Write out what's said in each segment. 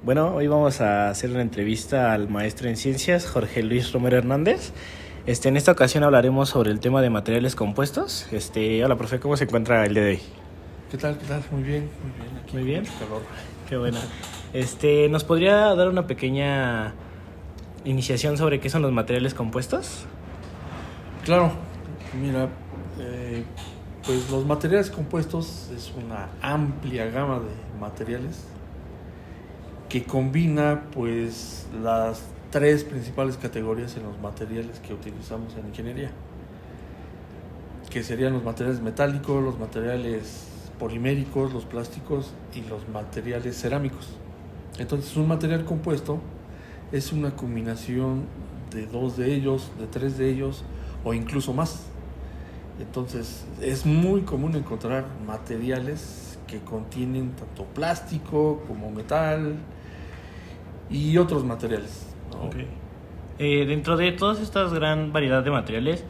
Bueno, hoy vamos a hacer una entrevista al maestro en ciencias, Jorge Luis Romero Hernández. En esta ocasión hablaremos sobre el tema de materiales compuestos. Hola, profe, ¿cómo se encuentra el día de hoy? ¿Qué tal? ¿Qué tal? Muy bien, muy bien. Aquí Muy con bien. mucho calor. Qué bueno. ¿Nos podría dar una pequeña iniciación sobre qué son los materiales compuestos? Claro, mira, pues los materiales compuestos es una amplia gama de materiales que combina pues las tres principales categorías en los materiales que utilizamos en ingeniería, que serían los materiales metálicos, los materiales poliméricos, los plásticos y los materiales cerámicos. Entonces, un material compuesto es una combinación de dos de ellos, de tres de ellos o incluso más. Entonces, es muy común encontrar materiales que contienen tanto plástico como metal y otros materiales, ¿no? Okay. Dentro de toda esta gran variedad de materiales,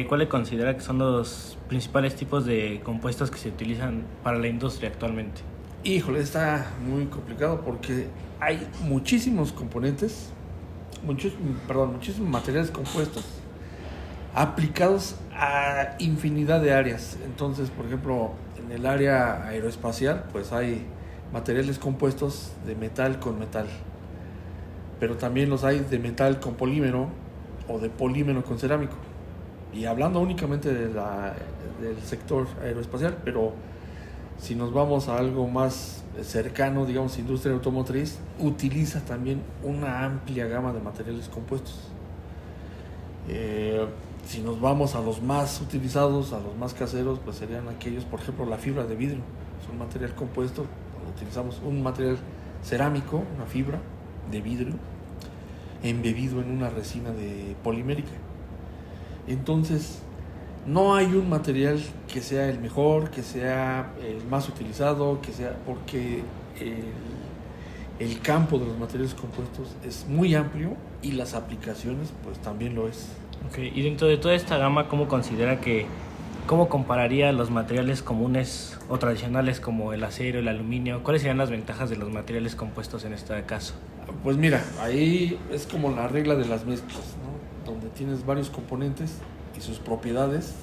¿cuál le considera que son los principales tipos de compuestos que se utilizan para la industria actualmente? Híjole, está muy complicado porque hay muchísimos componentes, muchísimos materiales compuestos aplicados a infinidad de áreas. Entonces, por ejemplo, en el área aeroespacial, pues hay materiales compuestos de metal con metal, pero también los hay de metal con polímero o de polímero con cerámico. Y hablando únicamente del sector aeroespacial, pero si nos vamos a algo más cercano, digamos, industria automotriz, utiliza también una amplia gama de materiales compuestos. Si nos vamos a los más utilizados, a los más caseros, pues serían aquellos, por ejemplo, la fibra de vidrio. Es un material compuesto, utilizamos un material cerámico, una fibra de vidrio, embebido en una resina de polimérica. Entonces, no hay un material que sea el mejor, que sea el más utilizado, porque el campo de los materiales compuestos es muy amplio y las aplicaciones pues también lo es. Okay. Y dentro de toda esta gama, ¿cómo compararía los materiales comunes o tradicionales como el acero, el aluminio? ¿Cuáles serían las ventajas de los materiales compuestos en este caso? Pues mira, ahí es como la regla de las mezclas, ¿no? Donde tienes varios componentes y sus propiedades,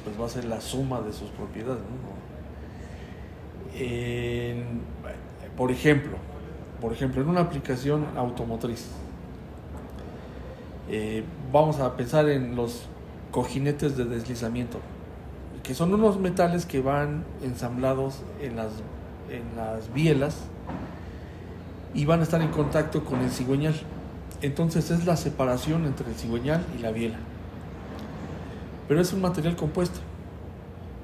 pues va a ser la suma de sus propiedades, ¿no? Por ejemplo, en una aplicación automotriz, vamos a pensar en los cojinetes de deslizamiento, que son unos metales que van ensamblados en las bielas y van a estar en contacto con el cigüeñal. Entonces es la separación entre el cigüeñal y la biela. Pero es un material compuesto.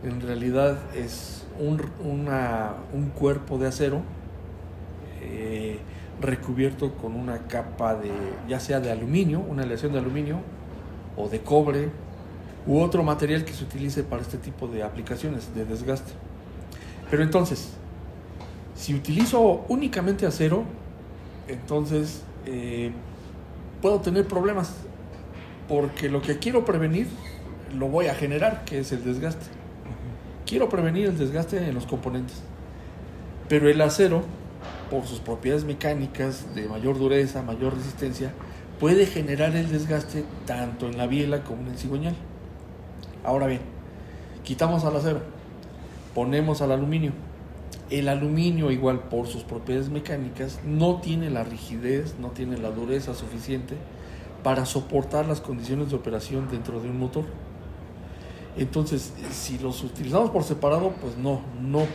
En realidad es un cuerpo de acero recubierto con una capa ya sea de aluminio, una aleación de aluminio, o de cobre, u otro material que se utilice para este tipo de aplicaciones de desgaste. Pero entonces, si utilizo únicamente acero, entonces puedo tener problemas, porque lo que quiero prevenir lo voy a generar, que es el desgaste. Quiero prevenir el desgaste en los componentes, pero el acero, por sus propiedades mecánicas de mayor dureza, mayor resistencia, puede generar el desgaste tanto en la biela como en el cigüeñal. Ahora bien, quitamos al acero, ponemos al aluminio. El aluminio, igual por sus propiedades mecánicas, no tiene la rigidez, no tiene la dureza suficiente para soportar las condiciones de operación dentro de un motor. Entonces, si los utilizamos por separado, pues no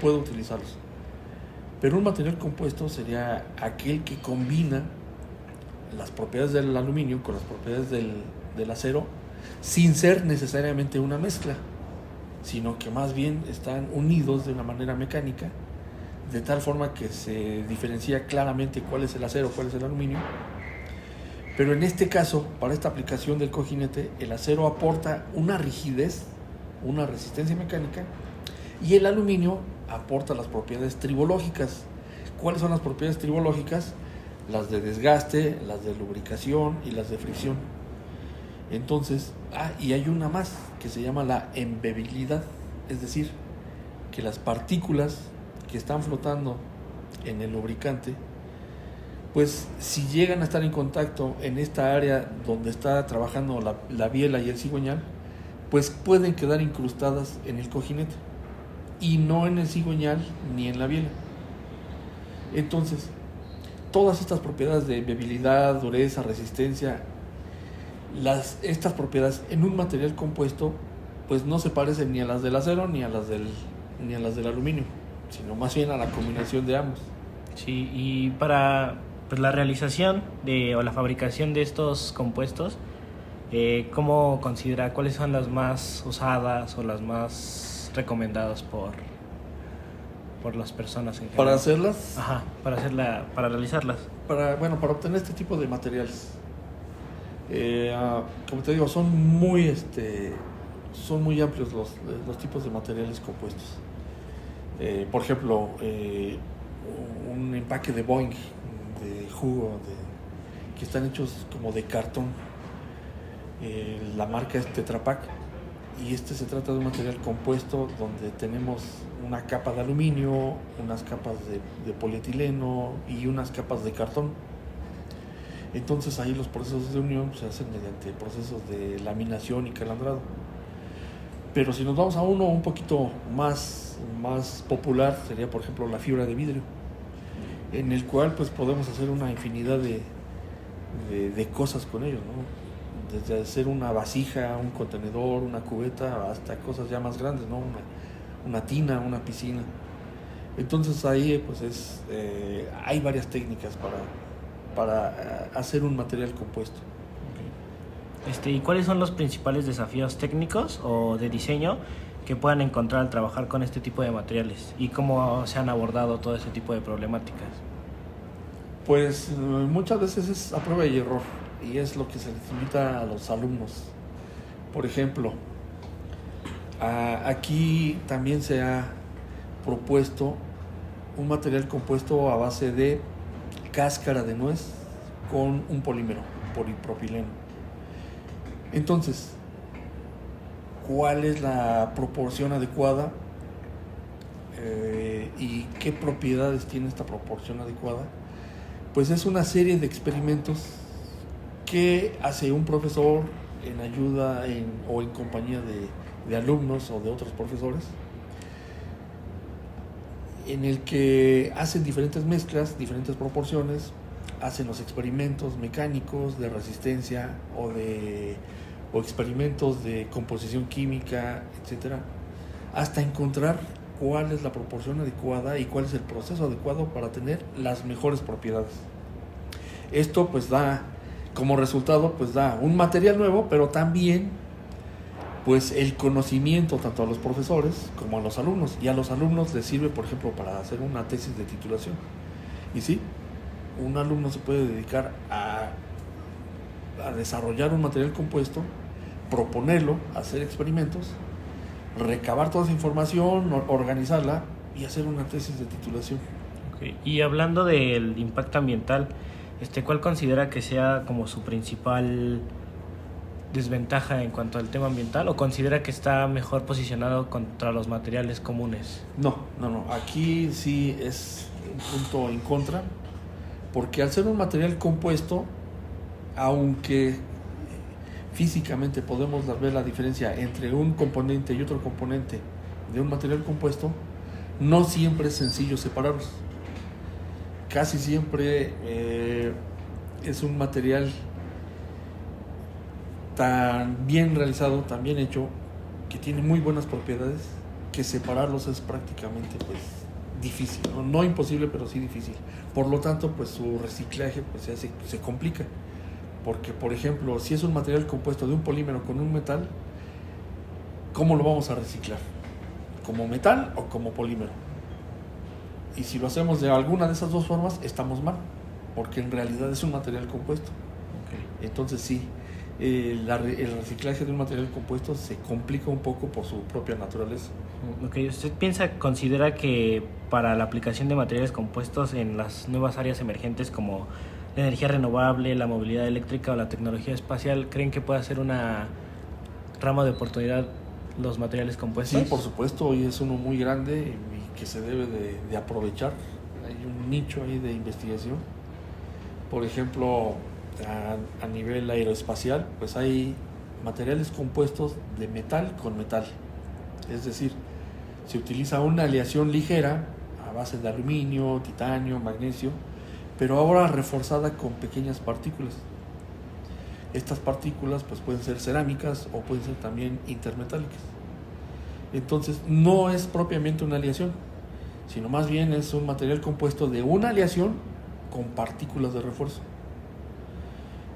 puedo utilizarlos. Pero un material compuesto sería aquel que combina las propiedades del aluminio con las propiedades del acero, sin ser necesariamente una mezcla, sino que más bien están unidos de una manera mecánica, de tal forma que se diferencia claramente cuál es el acero, cuál es el aluminio. Pero en este caso, para esta aplicación del cojinete, el acero aporta una rigidez, una resistencia mecánica, y el aluminio aporta las propiedades tribológicas. ¿Cuáles son las propiedades tribológicas? Las de desgaste, las de lubricación y las de fricción. Entonces, y hay una más que se llama la embebibilidad, es decir, que las partículas que están flotando en el lubricante pues si llegan a estar en contacto en esta área donde está trabajando la biela y el cigüeñal, pues pueden quedar incrustadas en el cojinete y no en el cigüeñal ni en la biela. Entonces, todas estas propiedades de bebilidad, dureza, resistencia, estas propiedades en un material compuesto, pues no se parecen ni a las del acero ni a las del aluminio, sino más bien a la combinación de ambos. Sí, y para pues, la realización o la fabricación de estos compuestos, ¿cómo considera cuáles son las más usadas o las más recomendadas por las personas en general? ¿Para hacerlas? Ajá, para realizarlas. Para obtener este tipo de materiales. Como te digo, son muy amplios los tipos de materiales compuestos. Por ejemplo, un empaque de Boeing, de jugo, que están hechos como de cartón. La marca es Tetra Pak, y se trata de un material compuesto donde tenemos una capa de aluminio, unas capas de polietileno y unas capas de cartón. Entonces ahí los procesos de unión se hacen mediante procesos de laminación y calandrado. Pero si nos vamos a uno un poquito más popular, sería por ejemplo la fibra de vidrio, en el cual pues podemos hacer una infinidad de cosas con ellos, ¿no? Desde hacer una vasija, un contenedor, una cubeta, hasta cosas ya más grandes, ¿no? Una tina, una piscina. Entonces ahí pues hay varias técnicas para hacer un material compuesto. ¿Y cuáles son los principales desafíos técnicos o de diseño que puedan encontrar al trabajar con este tipo de materiales? ¿Y cómo se han abordado todo ese tipo de problemáticas? Pues muchas veces es a prueba y error, y es lo que se les invita a los alumnos. Por ejemplo, aquí también se ha propuesto un material compuesto a base de cáscara de nuez con un polímero, polipropileno. Entonces, ¿cuál es la proporción adecuada y qué propiedades tiene esta proporción adecuada? Pues es una serie de experimentos que hace un profesor en ayuda o en compañía de alumnos o de otros profesores, en el que hacen diferentes mezclas, diferentes proporciones, hacen los experimentos mecánicos de resistencia o experimentos de composición química, etcétera, hasta encontrar cuál es la proporción adecuada y cuál es el proceso adecuado para tener las mejores propiedades. Esto pues da como resultado pues da un material nuevo, pero también pues el conocimiento tanto a los profesores como a los alumnos, y a los alumnos les sirve por ejemplo para hacer una tesis de titulación. Y sí, un alumno se puede dedicar a desarrollar un material compuesto, proponerlo, hacer experimentos, recabar toda esa información, organizarla y hacer una tesis de titulación. Okay. Y hablando del impacto ambiental, ¿cuál considera que sea como su principal desventaja en cuanto al tema ambiental, o considera que está mejor posicionado contra los materiales comunes? No. Aquí sí es un punto en contra, porque al ser un material compuesto, aunque físicamente podemos ver la diferencia entre un componente y otro componente de un material compuesto, no siempre es sencillo separarlos. Casi siempre es un material tan bien realizado, tan bien hecho, que tiene muy buenas propiedades, que separarlos es prácticamente pues difícil, no imposible, pero sí difícil. Por lo tanto, pues su reciclaje pues se complica, porque por ejemplo, si es un material compuesto de un polímero con un metal, ¿cómo lo vamos a reciclar? ¿Como metal o como polímero? Y si lo hacemos de alguna de esas dos formas, estamos mal, porque en realidad es un material compuesto. Okay. Entonces sí, el reciclaje de un material compuesto se complica un poco por su propia naturaleza. Okay. ¿Usted considera que para la aplicación de materiales compuestos en las nuevas áreas emergentes como la energía renovable, la movilidad eléctrica o la tecnología espacial, creen que puede ser una rama de oportunidad los materiales compuestos? Sí, por supuesto, hoy es uno muy grande y que se debe de aprovechar. Hay un nicho ahí de investigación Por ejemplo, a nivel aeroespacial, pues hay materiales compuestos de metal con metal. Es decir, se utiliza una aleación ligera a base de aluminio, titanio, magnesio, pero ahora reforzada con pequeñas partículas. Estas partículas pues pueden ser cerámicas o pueden ser también intermetálicas. Entonces no es propiamente una aleación, sino más bien es un material compuesto de una aleación con partículas de refuerzo.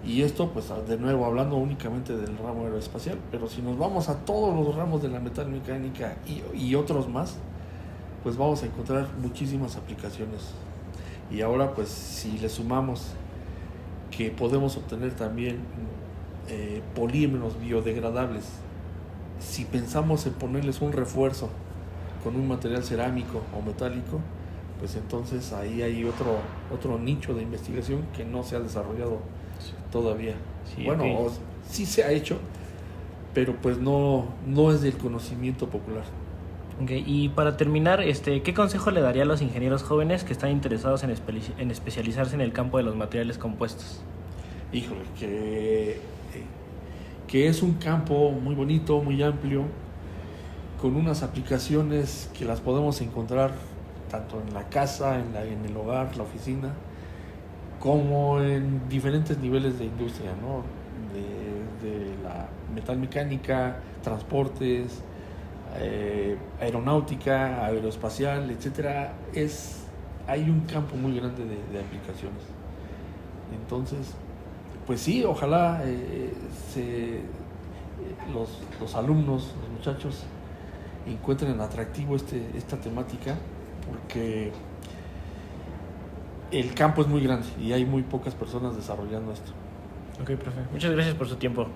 Y esto pues de nuevo hablando únicamente del ramo aeroespacial, pero si nos vamos a todos los ramos de la metalmecánica y otros más, pues vamos a encontrar muchísimas aplicaciones. Y ahora pues si le sumamos que podemos obtener también polímeros biodegradables, si pensamos en ponerles un refuerzo con un material cerámico o metálico, pues entonces ahí hay otro nicho de investigación que no se ha desarrollado todavía. Sí, bueno, okay. Sí se ha hecho, pero pues no es del conocimiento popular. Okay. Y para terminar, ¿qué consejo le daría a los ingenieros jóvenes que están interesados en especializarse en el campo de los materiales compuestos? Híjole, que es un campo muy bonito, muy amplio, con unas aplicaciones que las podemos encontrar tanto en la casa, en el hogar, la oficina, como en diferentes niveles de industria, ¿no? De la metalmecánica, transportes, aeronáutica, aeroespacial, etcétera. Hay un campo muy grande de aplicaciones. Entonces, pues sí, ojalá los alumnos, los muchachos, encuentren atractivo esta temática, porque el campo es muy grande y hay muy pocas personas desarrollando esto. Ok, profe. Muchas gracias por su tiempo.